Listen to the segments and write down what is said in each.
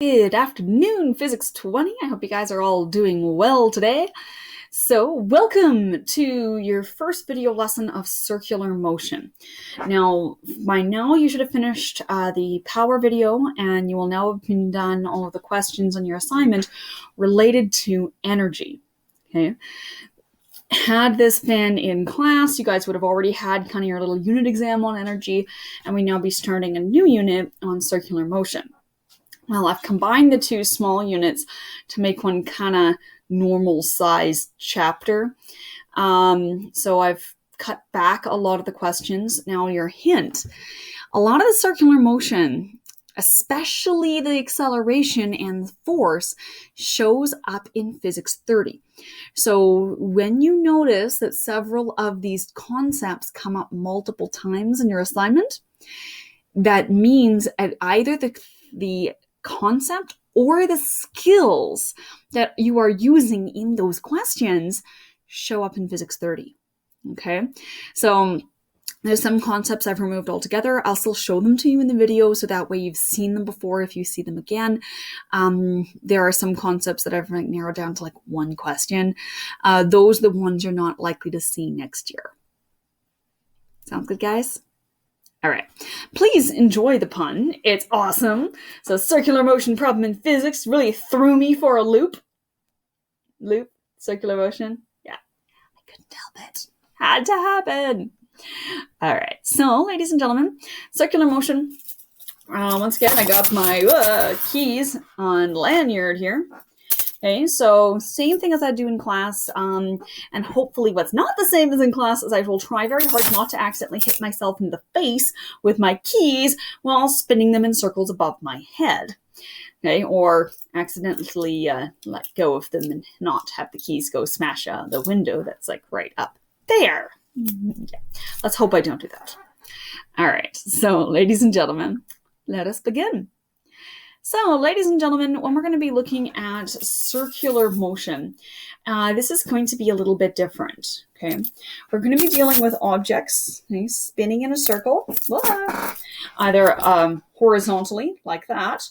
Good afternoon, Physics 20. I hope you guys are all doing well today. So, welcome to your first video lesson of circular motion. Now, by now you should have finished the power video, and you will now have been done all of the questions on your assignment related to energy. Okay. Had this been in class, you guys would have already had kind of your little unit exam on energy, and we now be starting a new unit on circular motion. Well, I've combined the two small units to make one kind of normal sized chapter. So I've cut back a lot of the questions. Now your hint, a lot of the circular motion, especially the acceleration and the force, shows up in Physics 30. So when you notice that several of these concepts come up multiple times in your assignment, that means at either the concept or the skills that you are using in those questions show up in Physics 30. Okay, so there's some concepts I've removed altogether. I'll still show them to you in the video, so that way you've seen them before if you see them again. There are some concepts that I've narrowed down to like one question. Those are the ones you're not likely to see next year. Sounds good, guys? All right, please enjoy the pun. It's awesome. So circular motion problem in physics really threw me for a loop. Circular motion. Yeah, I couldn't help it. Had to happen. All right, so ladies and gentlemen, circular motion. Once again, I got my keys on lanyard here. Okay, so same thing as I do in class, and hopefully what's not the same as in class is I will try very hard not to accidentally hit myself in the face with my keys while spinning them in circles above my head. Okay, or accidentally let go of them and not have the keys go smash out the window that's like right up there. Yeah. Let's hope I don't do that. All right, so ladies and gentlemen, let us begin. So, ladies and gentlemen, when we're going to be looking at circular motion, this is going to be a little bit different, okay? We're going to be dealing with objects spinning in a circle, either horizontally, like that,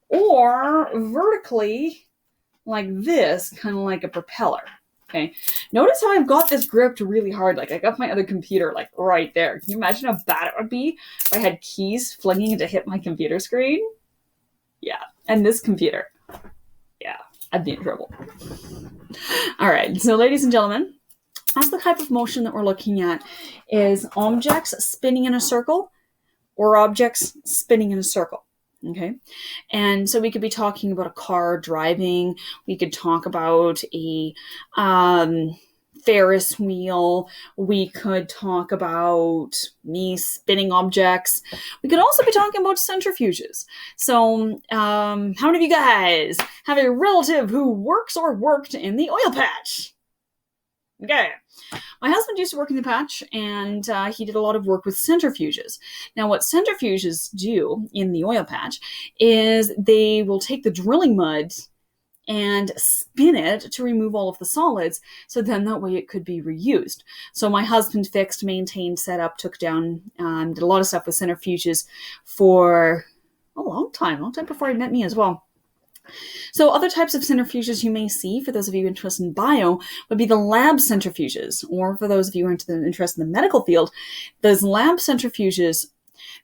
or vertically, like this, kind of like a propeller, okay? Notice how I've got this gripped really hard, like I got my other computer, like, right there. Can you imagine how bad it would be if I had keys flinging to hit my computer screen? Yeah, and this computer. Yeah, I'd be in trouble. All right, so ladies and gentlemen, that's the type of motion that we're looking at is objects spinning in a circle or objects spinning in a circle, okay? And so we could be talking about a car driving. We could talk about a Ferris wheel. We could talk about me spinning objects. We could also be talking about centrifuges. So how many of you guys have a relative who works or worked in the oil patch? Okay. My husband used to work in the patch, and he did a lot of work with centrifuges. Now, what centrifuges do in the oil patch is they will take the drilling mud and spin it to remove all of the solids, so then that way it could be reused. So my husband fixed, maintained, set up, took down, did a lot of stuff with centrifuges for a long time before he met me as well. So other types of centrifuges you may see, for those of you interested in bio, would be the lab centrifuges, or for those of you who are interested in the medical field, those lab centrifuges,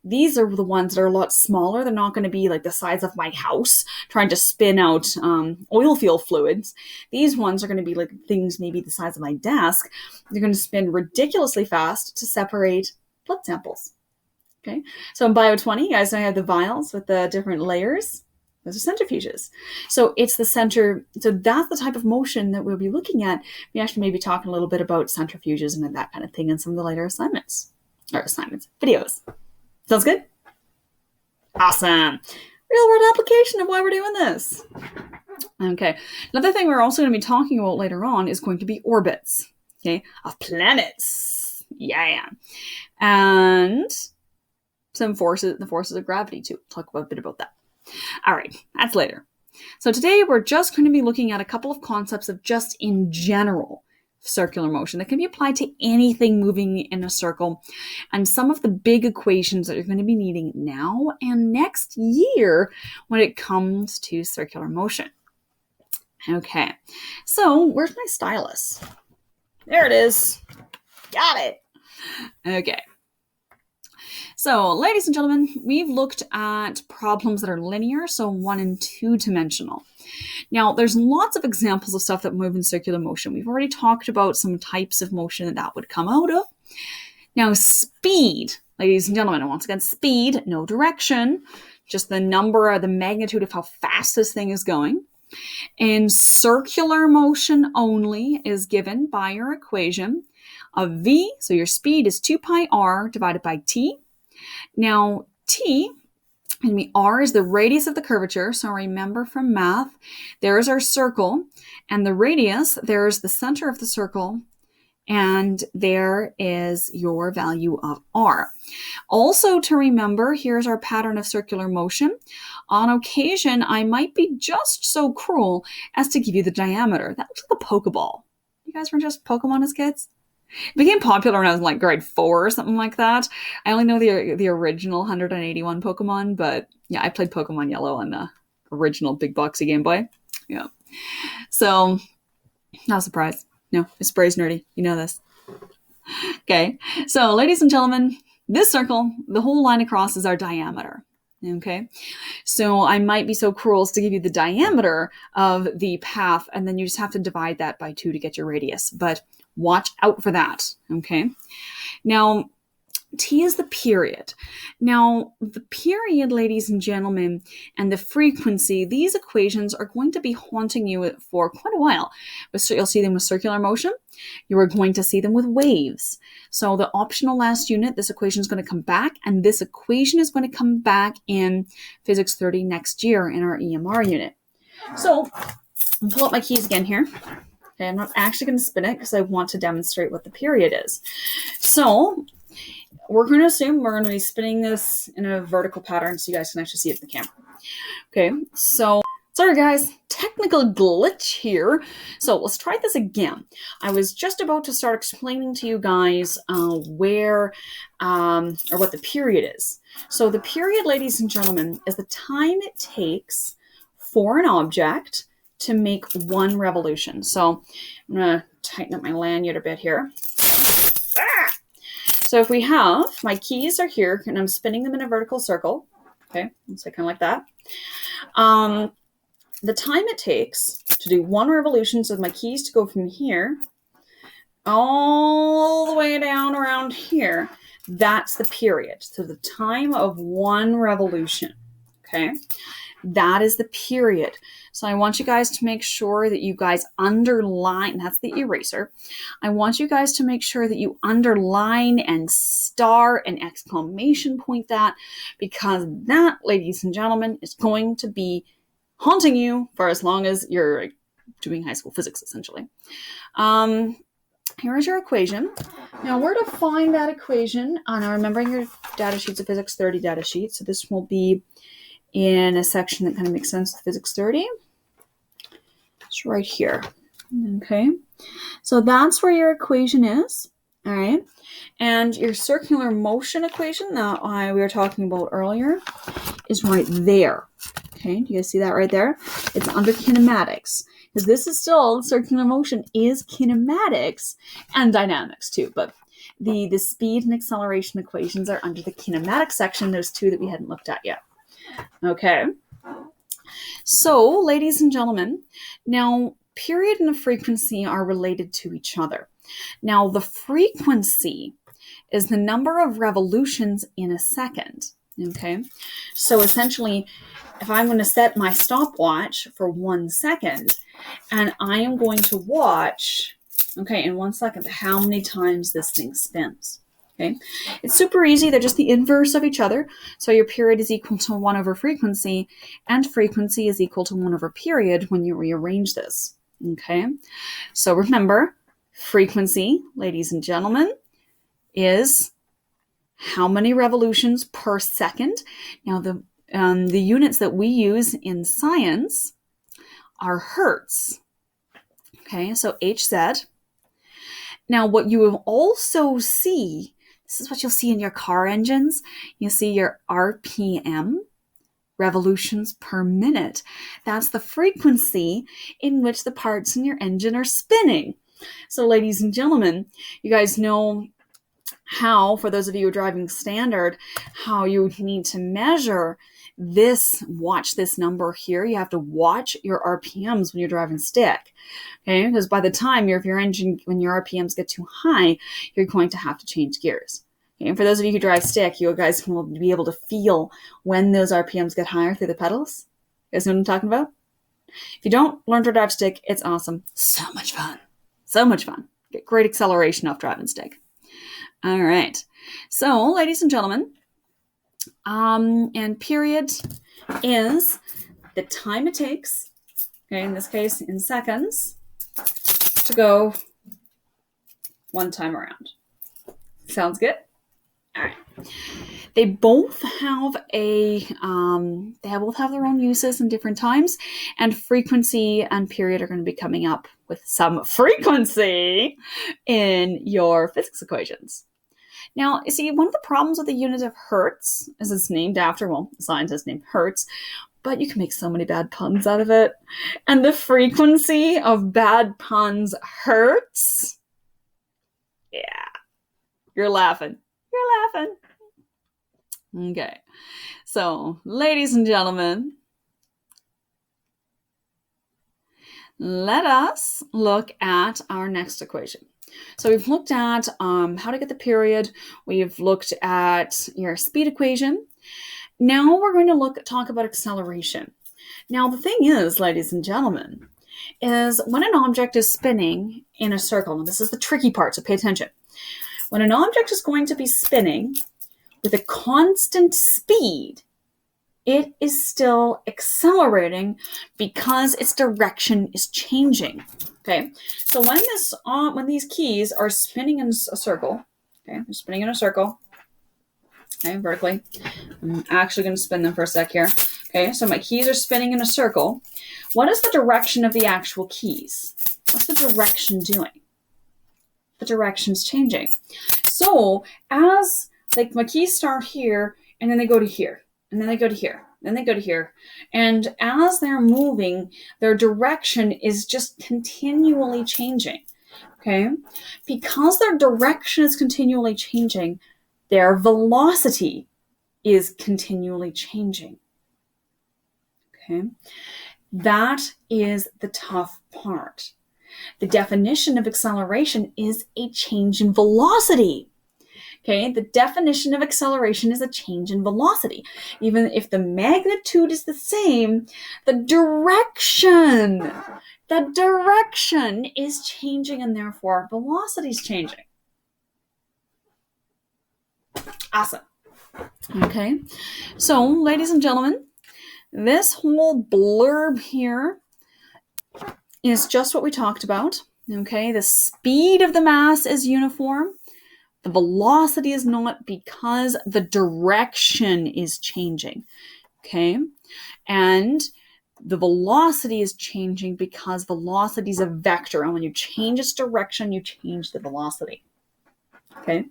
these are the ones that are a lot smaller. They're not going to be like the size of my house trying to spin out oil field fluids. These ones are going to be like things maybe the size of my desk. They're going to spin ridiculously fast to separate blood samples. Okay, so in Bio 20, you guys know I have the vials with the different layers. Those are centrifuges. So it's the center. So that's the type of motion that we'll be looking at. We actually may be talking a little bit about centrifuges and that kind of thing in some of the later videos. Sounds good? Awesome. Real world application of why we're doing this. Okay. Another thing we're also going to be talking about later on is going to be orbits, okay, of planets. Yeah. And some forces, the forces of gravity too. We'll talk a bit about that. All right. That's later. So today we're just going to be looking at a couple of concepts of just in general circular motion that can be applied to anything moving in a circle, and some of the big equations that you're going to be needing now and next year when it comes to circular motion. Okay, so where's my stylus? There it is. Got it. Okay. So, ladies and gentlemen, we've looked at problems that are linear, so 1 and 2 dimensional. Now, there's lots of examples of stuff that move in circular motion. We've already talked about some types of motion that would come out of. Now, speed, ladies and gentlemen, once again, speed, no direction, just the number or the magnitude of how fast this thing is going. And circular motion only is given by your equation of v, so your speed is 2 pi r divided by t. Now, r is the radius of the curvature. So remember from math, there's our circle, and the radius, there's the center of the circle, and there is your value of r. Also to remember, here's our pattern of circular motion. On occasion, I might be just so cruel as to give you the diameter. That looks like a Pokeball. You guys were just Pokemon as kids? It became popular when I was in like grade 4 or something like that. I only know the original 181 Pokemon, but yeah, I played Pokemon Yellow on the original big boxy Game Boy. Yeah. So, not a surprise. No, it's Spray's nerdy. You know this. Okay. So, ladies and gentlemen, this circle, the whole line across is our diameter. Okay. So I might be so cruel as to give you the diameter of the path, and then you just have to divide that by 2 to get your radius. But watch out for that. Okay. Now, t is the period. Now, the period, ladies and gentlemen, and the frequency, these equations are going to be haunting you for quite a while. You'll see them with circular motion. You are going to see them with waves. So the optional last unit, this equation is going to come back, and this equation is going to come back in Physics 30 next year in our EMR unit. So I'll pull up my keys again here. Okay, I'm not actually going to spin it because I want to demonstrate what the period is. So we're going to assume we're going to be spinning this in a vertical pattern so you guys can actually see it in the camera. Okay, so sorry guys, technical glitch here. So let's try this again. I was just about to start explaining to you guys where or what the period is. So the period, ladies and gentlemen, is the time it takes for an object to make 1 revolution. So I'm going to tighten up my lanyard a bit here. So if we have, my keys are here, and I'm spinning them in a vertical circle. Okay, so kind of like that. The time it takes to do 1 revolution, so my keys to go from here all the way down around here, that's the period. So the time of 1 revolution, okay? That is the period. So I want you guys to make sure that you guys underline, that's the eraser. I want you guys to make sure that you underline and star and exclamation point that, because that, ladies and gentlemen, is going to be haunting you for as long as you're doing high school physics, essentially. Here is your equation. Now, where to find that equation? Now, remembering your data sheets of Physics 30 data sheet. So this will be in a section that kind of makes sense with Physics 30. It's right here. Okay. So that's where your equation is. All right. And your circular motion equation that we were talking about earlier is right there. Okay. Do you guys see that right there? It's under kinematics. Because this is still, circular motion is kinematics and dynamics too. But the speed and acceleration equations are under the kinematics section. There's 2 that we hadn't looked at yet. Okay. So, ladies and gentlemen, now period and the frequency are related to each other. Now, the frequency is the number of revolutions in a second. Okay. So essentially, if I'm going to set my stopwatch for 1 second, and I am going to watch, okay, in 1 second, how many times this thing spins. Okay, it's super easy. They're just the inverse of each other. So your period is equal to 1 over frequency, and frequency is equal to 1 over period when you rearrange this. Okay, so remember, frequency, ladies and gentlemen, is how many revolutions per second. Now, the units that we use in science are hertz. Okay, so Hz. Now, what you will also see, this is what you'll see in your car engines. You see your RPM, revolutions per minute. That's the frequency in which the parts in your engine are spinning. So, ladies and gentlemen, you guys know how, for those of you who are driving standard, how you need to measure this, watch this number here. You have to watch your RPMs when you're driving stick. Okay, because by the time when your RPMs get too high, you're going to have to change gears. Okay, and for those of you who drive stick, you guys will be able to feel when those RPMs get higher through the pedals. You guys know what I'm talking about? If you don't learn to drive stick, it's awesome. So much fun. So much fun. Get great acceleration off driving stick. All right. So, ladies and gentlemen, and period is the time it takes, okay, in this case in seconds, to go one time around. Sounds good? All right. They both have their own uses in different times, and frequency and period are going to be coming up with some frequency in your physics equations. Now, you see, one of the problems with the unit of Hertz is it's named after, a scientist named Hertz, but you can make so many bad puns out of it. And the frequency of bad puns hurts. Yeah, you're laughing. You're laughing. Okay, so ladies and gentlemen, let us look at our next equation. So we've looked at how to get the period. We've looked at your speed equation. Now we're going to talk about acceleration. Now the thing is, ladies and gentlemen, is when an object is spinning in a circle, and this is the tricky part, so pay attention. When an object is going to be spinning with a constant speed, it is still accelerating because its direction is changing. Okay, so when these keys are spinning in a circle, okay, they're spinning in a circle, okay, vertically. I'm actually going to spin them for a sec here. Okay, so my keys are spinning in a circle. What is the direction of the actual keys? What's the direction doing? The direction's changing. So as my keys start here, and then they go to here, and then they go to here, then they go to here. And as they're moving, their direction is just continually changing. Okay? Because their direction is continually changing, their velocity is continually changing. Okay? That is the tough part. The definition of acceleration is a change in velocity. Okay, the definition of acceleration is a change in velocity. Even if the magnitude is the same, the direction is changing, and therefore velocity is changing. Awesome. Okay, so ladies and gentlemen, this whole blurb here is just what we talked about. Okay, the speed of the mass is uniform. The velocity is not, because the direction is changing, okay? And the velocity is changing because velocity is a vector. And when you change its direction, you change the velocity, okay?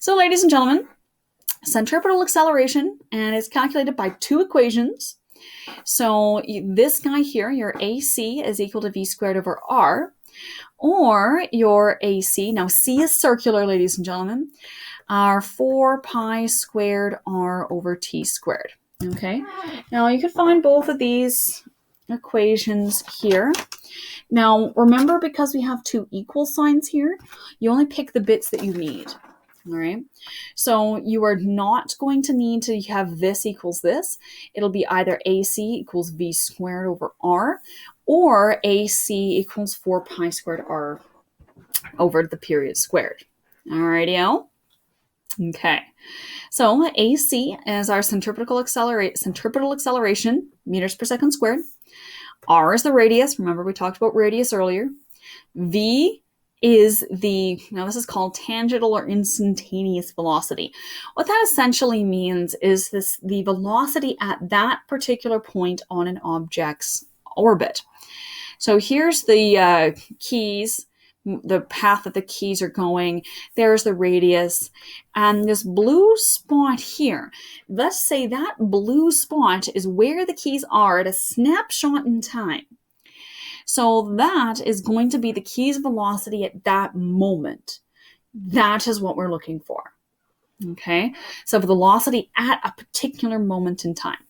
So, ladies and gentlemen, centripetal acceleration, and it's calculated by two equations. So this guy here, your AC, is equal to v squared over r. Or your AC, now C is circular, ladies and gentlemen, are 4 pi squared r over t squared. Okay, now you can find both of these equations here. Now remember, because we have two equal signs here, you only pick the bits that you need. All right, so you are not going to need to have this equals this. It'll be either AC equals v squared over r, or AC equals 4 pi squared r over the period squared. Alrighty-o. Okay, so AC is our centripetal acceleration, meters per second squared. R is the radius. Remember, we talked about radius earlier. V is now this is called tangential or instantaneous velocity. What that essentially means is the velocity at that particular point on an object's orbit. So here's the keys the path that the keys are going. There's the radius. And this blue spot here, let's say that blue spot is where the keys are at a snapshot in time. So that is going to be the key's velocity at that moment. That is what we're looking for. Okay, so velocity at a particular moment in time.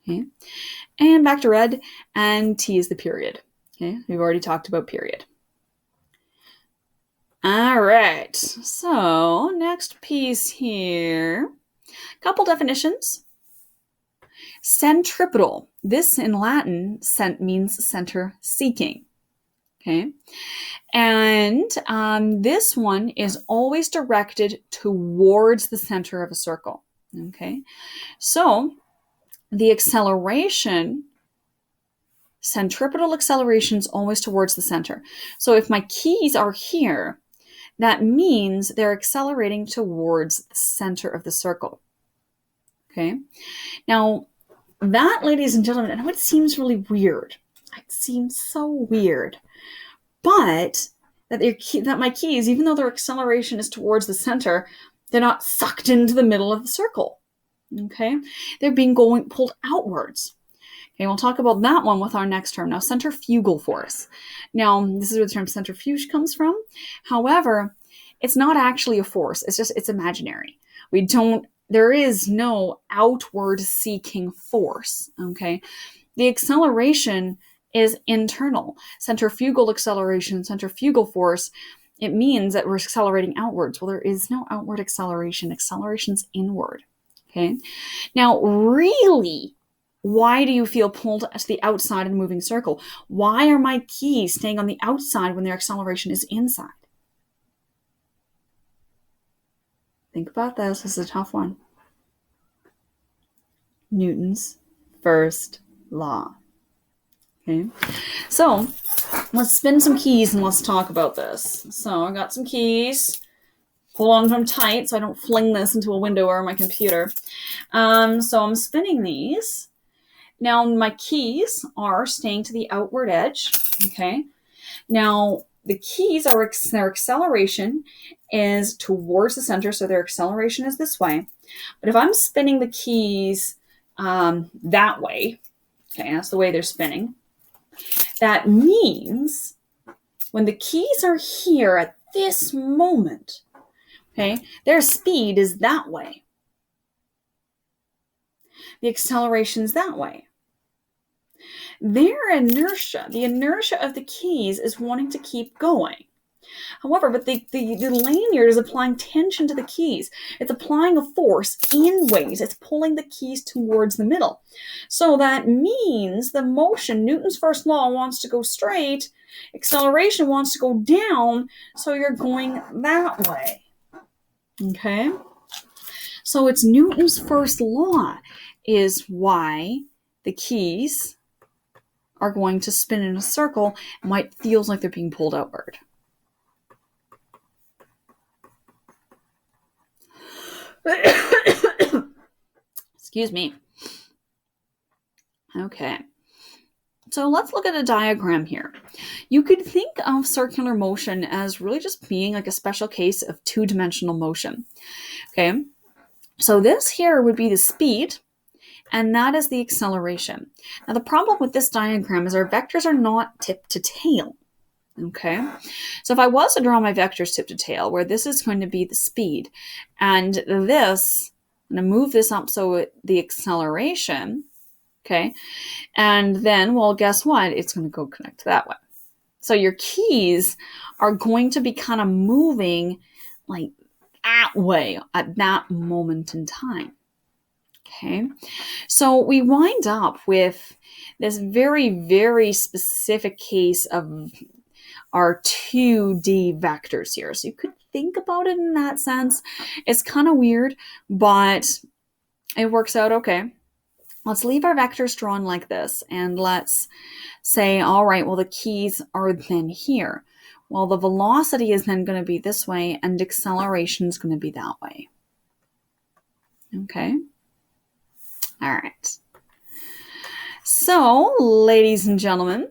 Okay, and back to red, and T is the period. Okay, we've already talked about period. All right, so next piece here. Couple definitions. Centripetal. This in Latin means center seeking. Okay, and this one is always directed towards the center of a circle. Okay, so the acceleration, centripetal acceleration is always towards the center. So if my keys are here, that means they're accelerating towards the center of the circle. Okay, now that, ladies and gentlemen, I know it seems really weird. It seems so weird. But that my keys, even though their acceleration is towards the center, they're not sucked into the middle of the circle. Okay? They're being pulled outwards. Okay, we'll talk about that one with our next term. Now, centrifugal force. Now, this is where the term centrifuge comes from. However, it's not actually a force. It's imaginary. There is no outward seeking force. Okay? The acceleration is internal. Centrifugal acceleration, centrifugal force, it means that we're accelerating outwards. Well, there is no outward acceleration. Acceleration's inward. Okay. Now, really, why do you feel pulled to the outside of the moving circle? Why are my keys staying on the outside when their acceleration is inside? Think about this. This is a tough one. Newton's first law. Okay, so let's spin some keys and let's talk about this. So I got some keys. Hold on to them tight so I don't fling this into a window or my computer. So I'm spinning these. Now my keys are staying to the outward edge. Okay. Now the keys their acceleration is towards the center, so their acceleration is this way. But if I'm spinning the keys that way, okay, that's the way they're spinning. That means when the keys are here at this moment, okay, their speed is that way. The acceleration is that way. Their inertia, the inertia of the keys is wanting to keep going. However, but the lanyard is applying tension to the keys. It's applying a force in ways. It's pulling the keys towards the middle. So that means the motion, Newton's first law, wants to go straight. Acceleration wants to go down. So you're going that way. Okay? So it's Newton's first law is why the keys are going to spin in a circle and why it feels like they're being pulled outward. Excuse me. Okay. So let's look at a diagram here. You could think of circular motion as really just being like a special case of two-dimensional motion. Okay. So this here would be the speed, and that is the acceleration. Now the problem with this diagram is our vectors are not tip to tail. Okay, so if I was to draw my vectors tip to tail, where this is going to be the speed, and this, I'm going to move this up so the acceleration, okay, and then, well, guess what? It's going to go connect that way. So your keys are going to be kind of moving like that way at that moment in time. Okay, so we wind up with this very, very specific case of our 2D vectors here. So you could think about it in that sense. It's kind of weird, but it works out okay. Let's leave our vectors drawn like this, and let's say, all right, well, the keys are then here. Well, the velocity is then going to be this way, and acceleration is going to be that way. Okay. All right. So, ladies and gentlemen,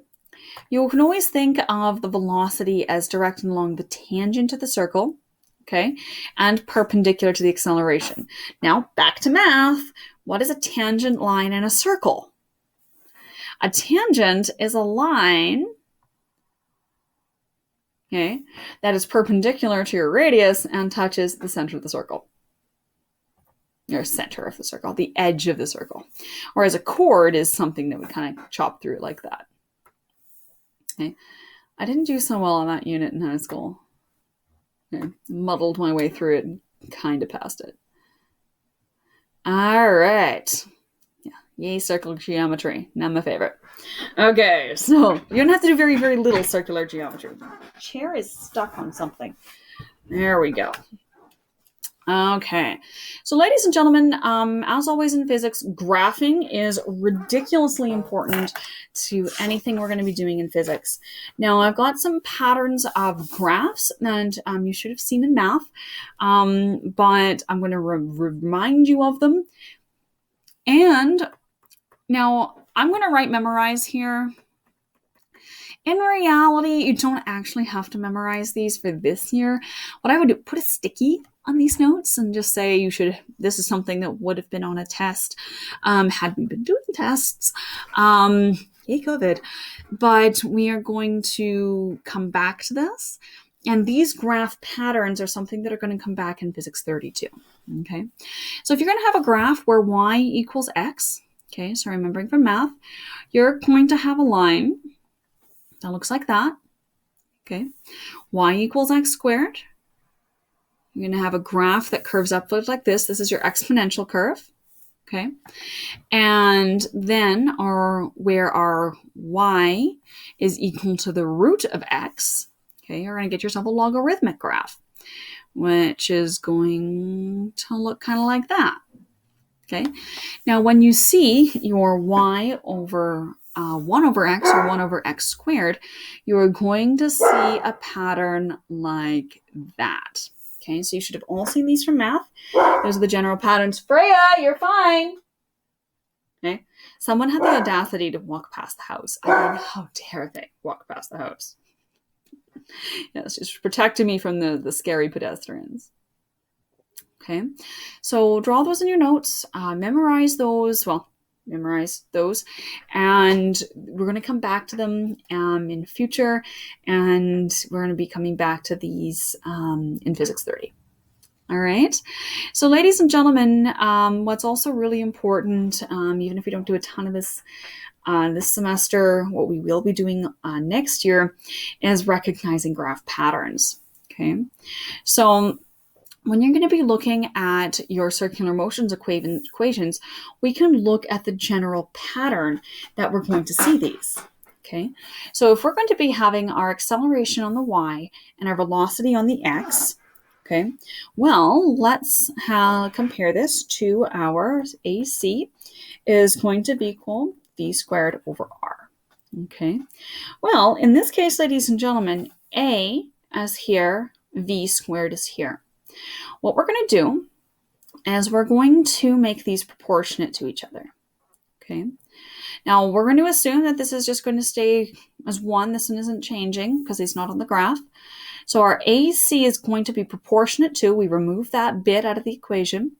You can always think of the velocity as directed along the tangent of the circle, okay, and perpendicular to the acceleration. Now, back to math. What is a tangent line in a circle? A tangent is a line, okay, that is perpendicular to your radius and touches the center of the circle. Or center of the circle, the edge of the circle. Whereas a chord is something that would kind of chop through it like that. Okay. I didn't do so well on that unit in high school. Okay. Muddled my way through it and kind of passed it. All right. Yeah. Yay, circular geometry. Not my favorite. Okay, so you don't have to do very, very little circular geometry. The chair is stuck on something. There we go. Okay, so ladies and gentlemen, as always in physics, graphing is ridiculously important to anything we're going to be doing in physics. Now, I've got some patterns of graphs that you should have seen in math, but I'm going to remind you of them. And now I'm going to write memorize here. In reality, you don't actually have to memorize these for this year. What I would do, put a sticky on these notes and just say this is something that would have been on a test had we been doing tests. Yay, COVID. But we are going to come back to this. And these graph patterns are something that are going to come back in Physics 32. Okay. So if you're going to have a graph where y equals x, okay, so remembering from math, you're going to have a line that looks like that. Okay. Y equals x squared. You're going to have a graph that curves upward like this. This is your exponential curve. Okay. And then where our y is equal to the root of x, okay, you're going to get yourself a logarithmic graph, which is going to look kind of like that. Okay. Now, when you see your y over 1 over x or 1 over x squared, you are going to see a pattern like that. Okay, so you should have all seen these from math. Those are the general patterns. Freya, you're fine. Okay, someone had the audacity to walk past the house. I mean, how dare they walk past the house? Yes, just protecting me from the scary pedestrians. Okay, so draw those in your notes. Memorize those. Well, memorize those, and we're going to come back to them in future, and we're going to be coming back to these in Physics 30. All right, so ladies and gentlemen, what's also really important, even if we don't do a ton of this this semester, what we will be doing next year is recognizing graph patterns. Okay, so when you're going to be looking at your circular motions equations, we can look at the general pattern that we're going to see these. Okay, so if we're going to be having our acceleration on the y and our velocity on the x, okay, well, let's compare this to our AC is going to be equal v squared over r. Okay, well, in this case, ladies and gentlemen, a is here, v squared is here. What we're going to do is we're going to make these proportionate to each other. Okay. Now we're going to assume that this is just going to stay as 1. This one isn't changing because it's not on the graph. So our AC is going to be proportionate to, we remove that bit out of the equation,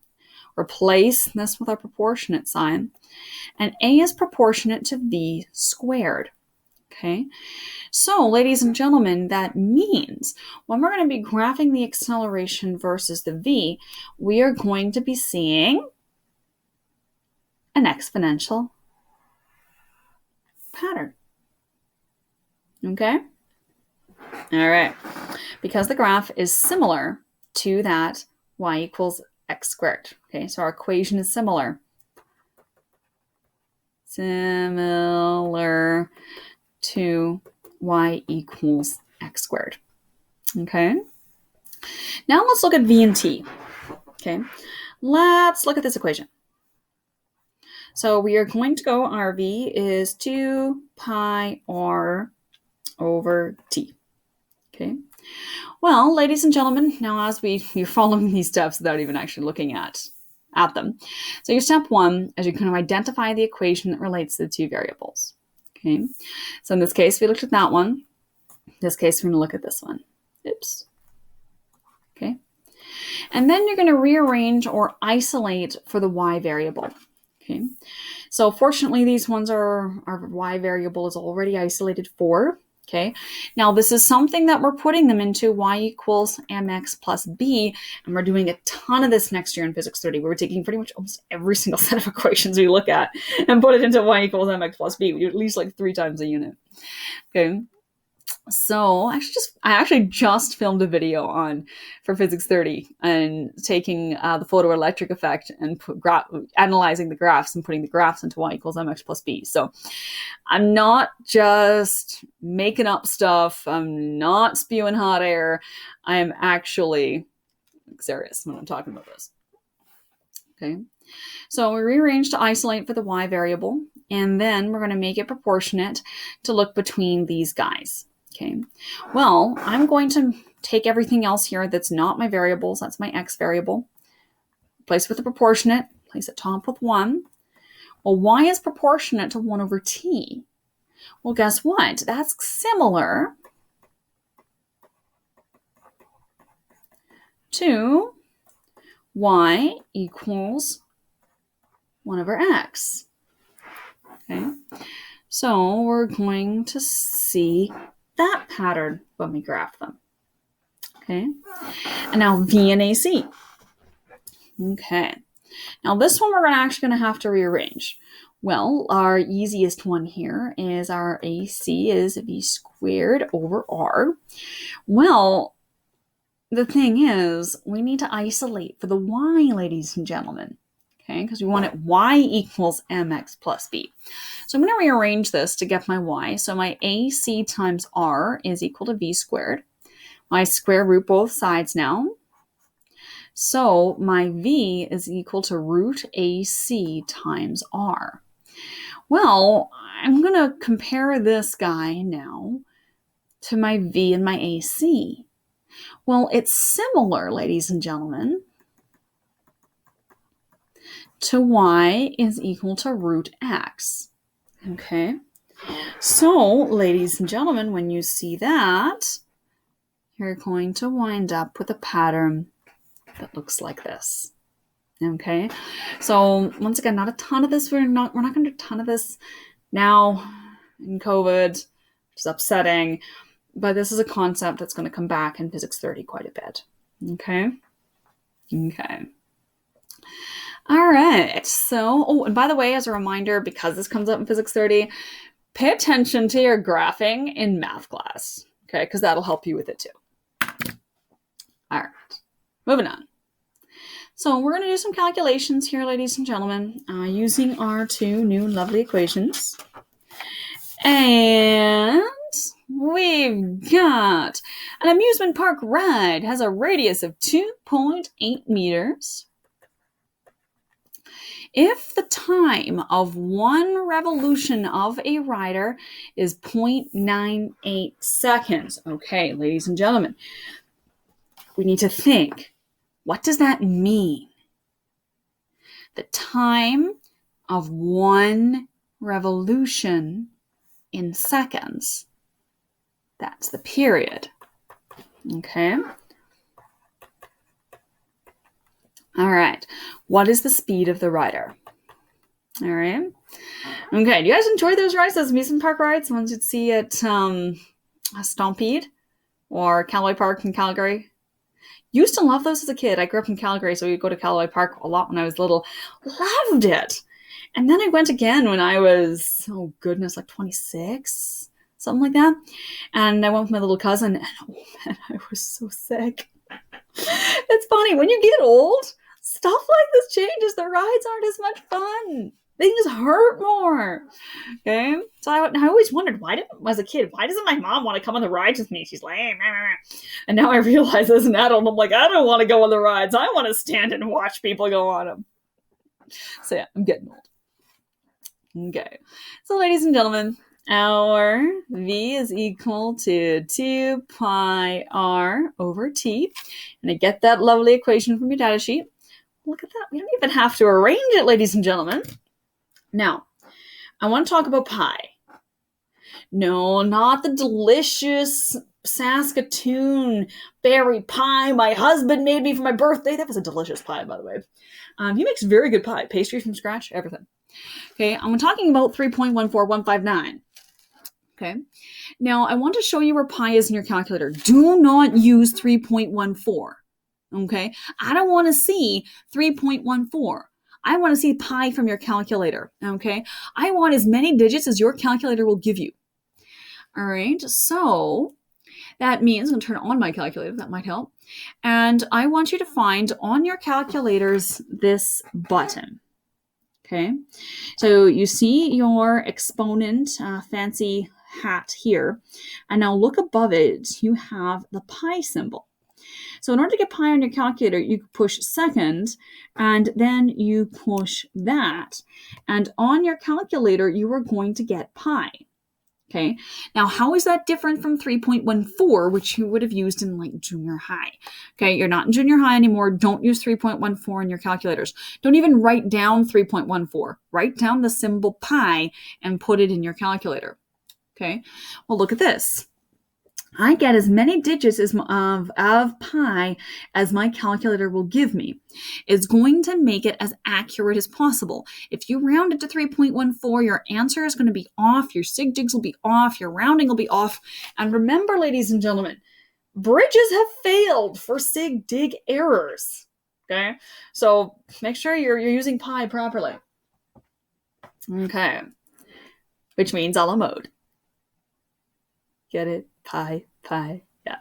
replace this with our proportionate sign, and A is proportionate to V squared. Okay, so ladies and gentlemen, that means when we're going to be graphing the acceleration versus the v, we are going to be seeing an exponential pattern. Okay? All right. Because the graph is similar to that y equals x squared. Okay, so our equation is similar. Similar to y equals x squared. Okay. Now let's look at v and t. Okay. Let's look at this equation. So we are going to go, our v is 2 pi r over t. Okay. Well, ladies and gentlemen, now as you're following these steps without even actually looking at them. So your step 1 is you're going to identify the equation that relates to the two variables. Okay, so in this case, we looked at that one. In this case, we're going to look at this one. Oops. Okay. And then you're going to rearrange or isolate for the y variable. Okay. So fortunately, these ones our y variable is already isolated for. Okay. Now this is something that we're putting them into y equals mx plus b, and we're doing a ton of this next year in Physics 30. We're taking pretty much almost every single set of equations we look at and put it into y equals mx plus b. We do at least like 3 times a unit. Okay. So I actually just filmed a video for Physics 30 and taking the photoelectric effect and analyzing the graphs and putting the graphs into y equals mx plus b. So I'm not just making up stuff. I'm not spewing hot air. I am actually serious when I'm talking about this. Okay. So we rearrange to isolate for the y variable, and then we're going to make it proportionate to look between these guys. Okay, well, I'm going to take everything else here that's not my variables. That's my x variable. Place with the proportionate. Place at top with 1. Well, y is proportionate to 1 over t. Well, guess what? That's similar to y equals 1 over x. Okay, so we're going to see that pattern when we graph them. Okay, and now V and AC. Okay, now this one we're actually going to have to rearrange. Well, our easiest one here is our AC is V squared over R. Well, the thing is, we need to isolate for the y, ladies and gentlemen. Okay, because we want it y equals mx plus b. So I'm going to rearrange this to get my y. So my AC times r is equal to v squared. I square root both sides now. So my v is equal to root AC times r. Well, I'm going to compare this guy now to my v and my AC. Well, it's similar, ladies and gentlemen, to y is equal to root x. Okay, so ladies and gentlemen, when you see that, you're going to wind up with a pattern that looks like this. Okay, so once again, not a ton of this. We're not going to do a ton of this now in COVID, which is upsetting, but this is a concept that's going to come back in Physics 30 quite a bit. Okay. All right, so, and by the way, as a reminder, because this comes up in Physics 30, pay attention to your graphing in math class, okay, because that'll help you with it too. All right, moving on. So we're going to do some calculations here, ladies and gentlemen, using our 2 new lovely equations. And we've got an amusement park ride has a radius of 2.8 meters. If the time of 1 revolution of a rider is 0.98 seconds, okay, ladies and gentlemen, we need to think, what does that mean? The time of 1 revolution in seconds, that's the period, okay? All right, what is the speed of the rider? All right. Okay, do you guys enjoy those rides, those amusement park rides, the ones you'd see at Stampede or Callaway Park in Calgary? Used to love those as a kid. I grew up in Calgary, so we'd go to Callaway Park a lot when I was little. Loved it. And then I went again when I was, oh goodness, like 26, something like that. And I went with my little cousin, and oh man, I was so sick. It's funny, when you get old, stuff like this changes. The rides aren't as much fun. Things hurt more. Okay? So I always wondered, as a kid, why doesn't my mom want to come on the rides with me? She's lame. And now I realize as an adult, I'm like, I don't want to go on the rides. I want to stand and watch people go on them. So yeah, I'm getting old. Okay. So ladies and gentlemen, our V is equal to 2 pi r over t. And I get that lovely equation from your data sheet. Look at that. We don't even have to arrange it, ladies and gentlemen. Now, I want to talk about pi. No, not the delicious Saskatoon berry pie my husband made me for my birthday. That was a delicious pie, by the way. He makes very good pie, pastry from scratch, everything. Okay, I'm talking about 3.14159. Okay, now I want to show you where pi is in your calculator. Do not use 3.14. Okay, I don't want to see 3.14. I want to see pi from your calculator. Okay, I want as many digits as your calculator will give you. All right, so that means I'm going to turn on my calculator. That might help. And I want you to find on your calculators this button. Okay, so you see your exponent fancy hat here. And now look above it, you have the pi symbol. So in order to get pi on your calculator, you push second, and then you push that. And on your calculator, you are going to get pi. Okay, now how is that different from 3.14, which you would have used in like junior high? Okay, you're not in junior high anymore. Don't use 3.14 in your calculators. Don't even write down 3.14. Write down the symbol pi and put it in your calculator. Okay, well, look at this. I get as many digits of pi as my calculator will give me. It's going to make it as accurate as possible. If you round it to 3.14, your answer is going to be off, your sig digs will be off, your rounding will be off. And remember, ladies and gentlemen, bridges have failed for sig dig errors. Okay, so make sure you're using pi properly. Okay, which means a la mode. Get it? Pi, yeah.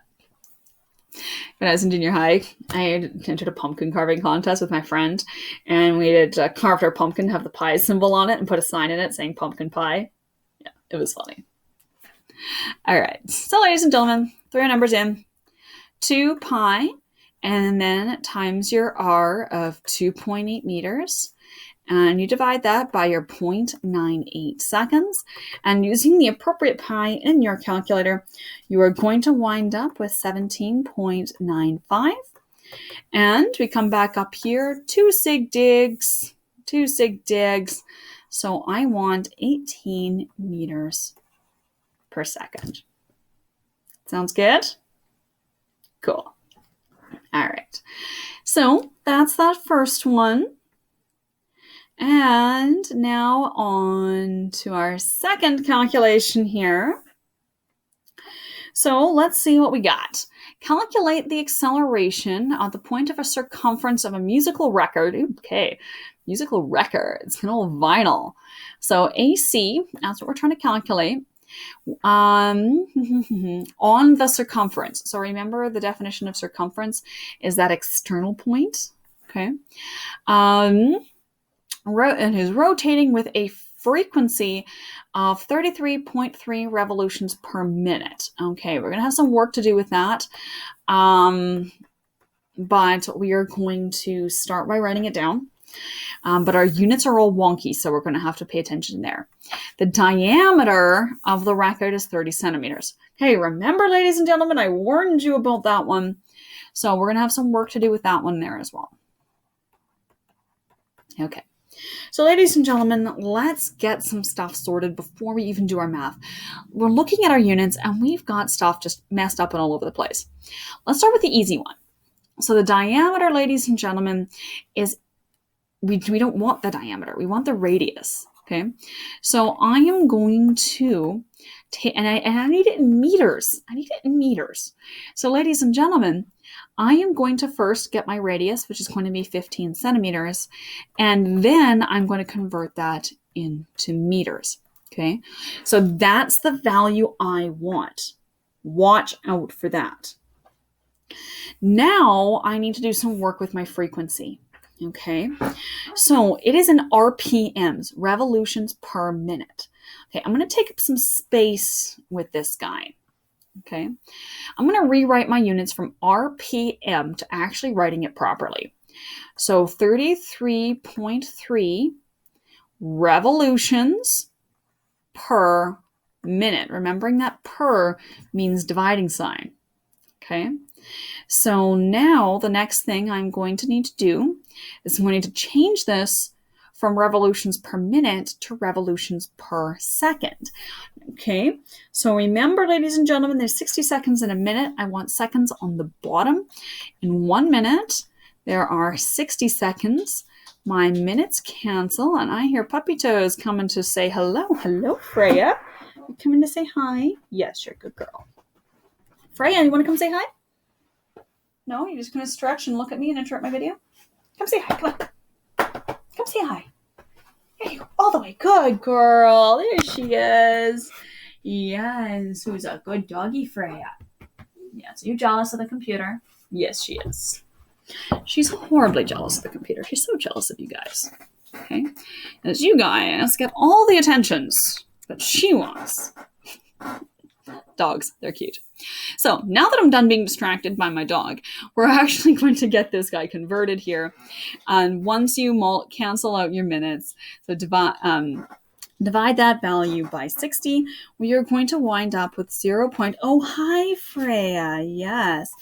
When I was in junior high, I entered a pumpkin carving contest with my friend, and we had carved our pumpkin, have the pi symbol on it, and put a sign in it saying pumpkin pie. Yeah, it was funny. All right, so ladies and gentlemen, throw your numbers in. 2 pi, and then times your r of 2.8 meters. And you divide that by your 0.98 seconds. And using the appropriate pi in your calculator, you are going to wind up with 17.95. And we come back up here, 2 sig digs. So I want 18 meters per second. Sounds good? Cool. All right. So that's that first one. And now on to our second calculation here. So let's see what we got. Calculate the acceleration at the point of a circumference of a musical record. Okay, musical record. It's an old vinyl. So AC, that's what we're trying to calculate. On the circumference. So remember, the definition of circumference is that external point. Okay. And is rotating with a frequency of 33.3 revolutions per minute. Okay, we're going to have some work to do with that. But we are going to start by writing it down. But our units are all wonky, so we're going to have to pay attention there. The diameter of the record is 30 centimeters. Okay, remember, ladies and gentlemen, I warned you about that one. So we're going to have some work to do with that one there as well. Okay. So ladies and gentlemen, let's get some stuff sorted before we even do our math. We're looking at our units and we've got stuff just messed up and all over the place. Let's start with the easy one. So the diameter, ladies and gentlemen, is, we don't want the diameter. We want the radius, okay? So I am going to take, and I need it in meters. So ladies and gentlemen, I am going to first get my radius, which is going to be 15 centimeters, and then I'm going to convert that into meters, okay? So that's the value I want. Watch out for that. Now I need to do some work with my frequency, okay? So it is in RPMs, revolutions per minute. Okay, I'm going to take up some space with this guy. Okay, I'm going to rewrite my units from RPM to actually writing it properly. So 33.3 revolutions per minute. Remembering that per means dividing sign. Okay, so now the next thing I'm going to need to do is I'm going to change this from revolutions per minute to revolutions per second. Okay, so remember, ladies and gentlemen, there's 60 seconds in a minute. I want seconds on the bottom. In 1 minute, there are 60 seconds. My minutes cancel, and I hear Puppy Toes coming to say hello. Hello, Freya. You coming to say hi? Yes, you're a good girl. Freya, you want to come say hi? No, you're just going to stretch and look at me and interrupt my video? Come say hi. Come on. Come say hi. There you go. All the way. Good girl. There she is. Yes. Who's a good doggy, Freya? Yes. Are you jealous of the computer? Yes, she is. She's horribly jealous of the computer. She's so jealous of you guys. Okay? As you guys get all the attentions that she wants. Dogs, they're cute. So now that I'm done being distracted by my dog, we're actually going to get this guy converted here. And once you cancel out your minutes, so divide that value by 60, we are going to wind up with 0. Oh, hi, Freya. Yes.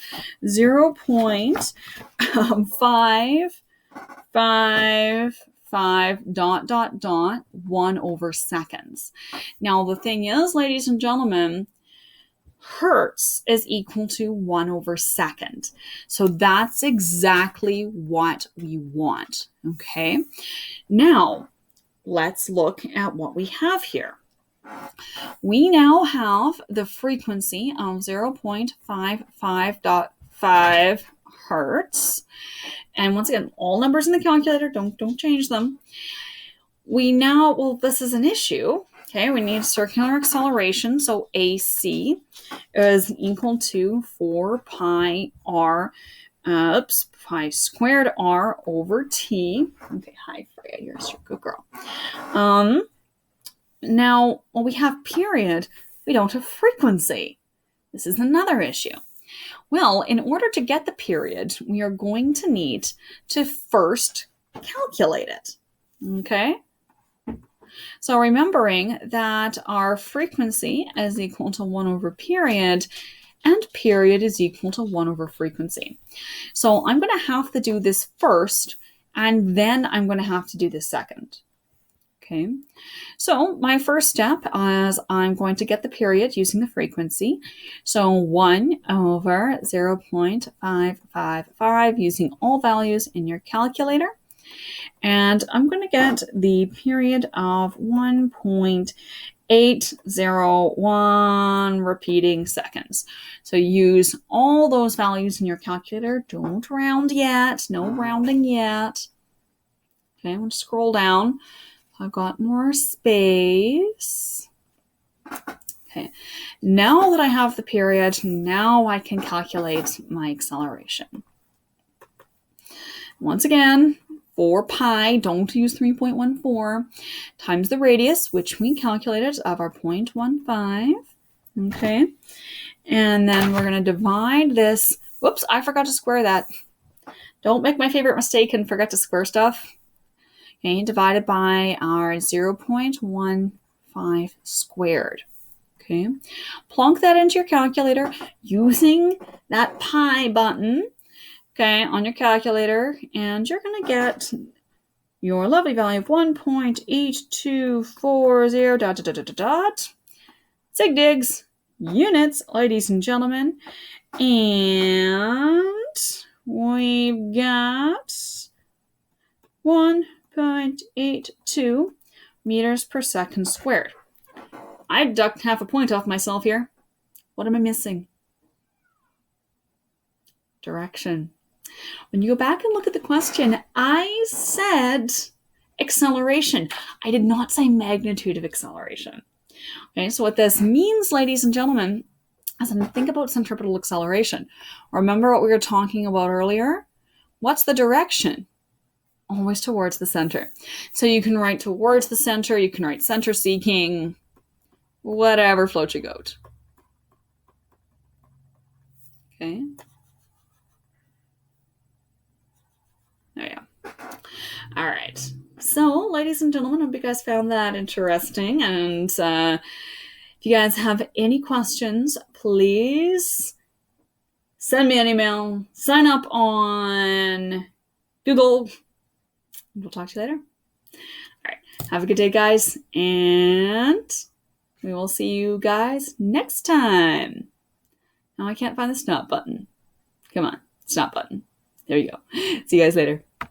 0.555 ... 1 over seconds. Now, the thing is, ladies and gentlemen, hertz is equal to 1 over second. So that's exactly what we want. Okay. Now, let's look at what we have here. We now have the frequency of 0.55.5 hertz. And once again, all numbers in the calculator, don't change them. This is an issue. Okay, we need circular acceleration. So AC is equal to 4 pi r, pi squared r over t. Okay, hi, Freya, you're a good girl. Now, when we have period, we don't have frequency. This is another issue. Well, in order to get the period, we are going to need to first calculate it. Okay? So remembering that our frequency is equal to 1 over period, and period is equal to 1 over frequency. So I'm going to have to do this first, and then I'm going to have to do this second. Okay, so my first step is I'm going to get the period using the frequency. So 1 over 0.555 using all values in your calculator. And I'm going to get the period of 1.801 repeating seconds. So use all those values in your calculator. Don't round yet. No rounding yet. Okay, I'm going to scroll down. I've got more space. Okay, now that I have the period, now I can calculate my acceleration. Once again, 4 pi, don't use 3.14, times the radius, which we calculated, of our 0.15. Okay, and then we're going to divide this. Whoops, I forgot to square that. Don't make my favorite mistake and forget to square stuff. Okay, divided by our 0.15 squared. Okay, plonk that into your calculator using that pi button, okay, on your calculator, and you're going to get your lovely value of 1.8240 ... Sig digs, units, ladies and gentlemen, and we've got 1.82 meters per second squared. I ducked half a point off myself here. What am I missing? Direction. When you go back and look at the question, I said acceleration. I did not say magnitude of acceleration. Okay, so what this means, ladies and gentlemen, is when you think about centripetal acceleration, remember what we were talking about earlier? What's the direction? Always towards the center. So you can write towards the center, you can write center seeking, whatever floats your goat. Okay. There you go. All right. So, ladies and gentlemen, I hope you guys found that interesting. And if you guys have any questions, please send me an email, sign up on Google. We'll talk to you later. All right. Have a good day, guys. And we will see you guys next time. Now I can't find the stop button. Come on, stop button. There you go. See you guys later.